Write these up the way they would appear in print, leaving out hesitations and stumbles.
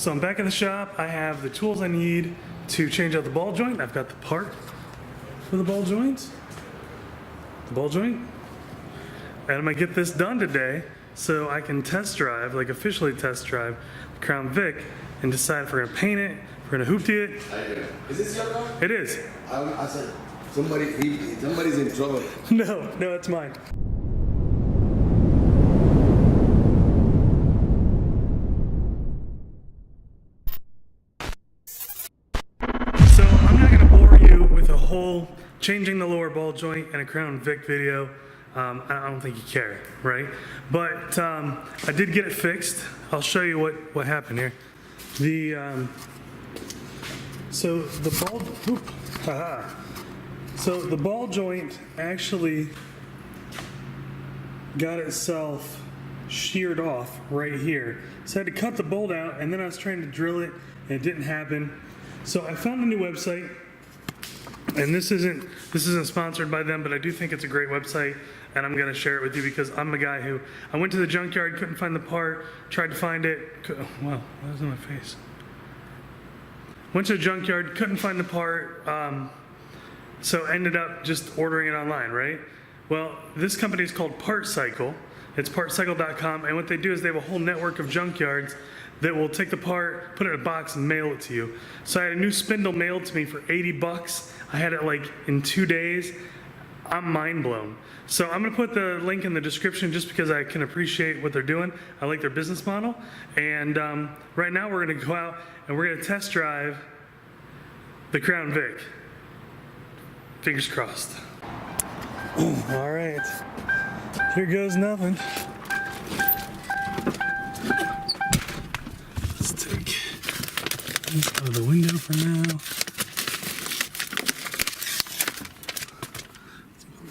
So I'm back in the shop. I have the tools I need to change out the ball joint. I've got the part for the ball joint. And I'm gonna get this done today so I can test drive, like officially test drive the Crown Vic and decide if we're gonna paint it, if we're gonna hoopty it. Is this your car? It is. I said, somebody's in trouble. No, it's mine. So I'm not gonna bore you with a whole changing the lower ball joint and a Crown Vic video. I don't think you care, right? But I did get it fixed. I'll show you what happened here. So the ball joint actually got itself sheared off right here. So I had to cut the bolt out, and then I was trying to drill it, and it didn't happen. So I found a new website, and this isn't sponsored by them, but I do think it's a great website, and I'm gonna share it with you because I'm a guy who, I went to the junkyard, couldn't find the part, tried to find it, wow, that was in my face. Went to the junkyard, couldn't find the part, so ended up just ordering it online, right? Well, this company is called PartCycle. It's partcycle.com, and what they do is they have a whole network of junkyards that will take the part, put it in a box, and mail it to you. So I had a new spindle mailed to me for 80 bucks. I had it like in 2 days. I'm mind blown. So I'm gonna put the link in the description just because I can appreciate what they're doing. I like their business model. And right now we're gonna go out and we're gonna test drive the Crown Vic. Fingers crossed. All right, here goes nothing. Let's take this out of the window for now.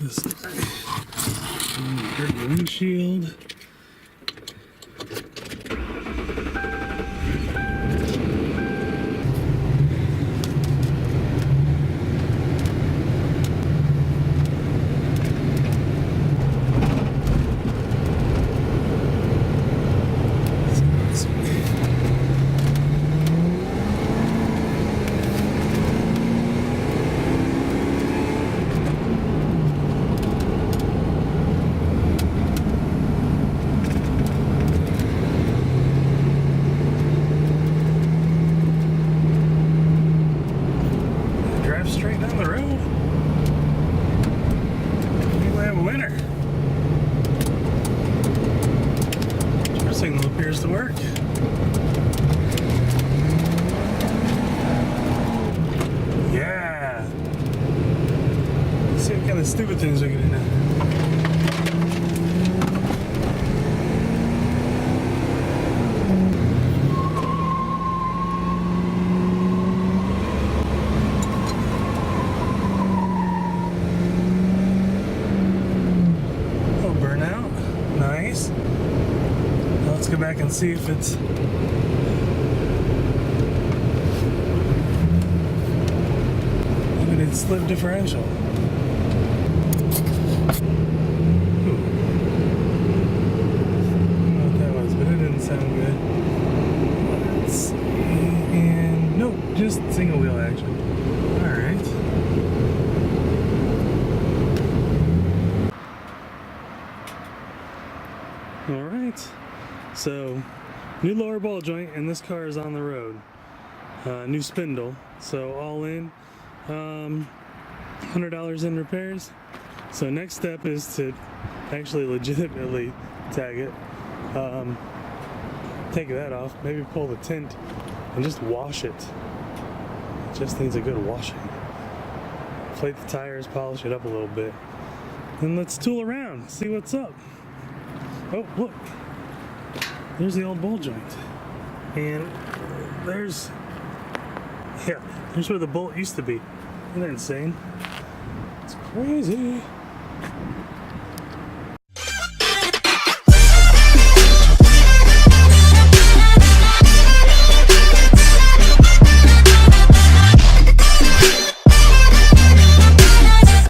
Let's put this hurt the windshield. Straight down the road. Maybe we have a winner. Our signal appears to work. Yeah. Let's see what kind of stupid things we can do now. Nice. Now let's go back and see if it's limited slip differential. I don't know what that was, but it didn't sound good. Let's see. And nope, just single wheel action. Alright. Alright, so new lower ball joint, and this car is on the road. New spindle, so all in, $100 in repairs. So next step is to actually legitimately tag it, take that off, maybe pull the tint and just wash it. It just needs a good washing. Plate the tires, polish it up a little bit, and let's tool around, see what's up. Oh, look, there's the old ball joint, and there's where the bolt used to be. Isn't that insane? It's crazy.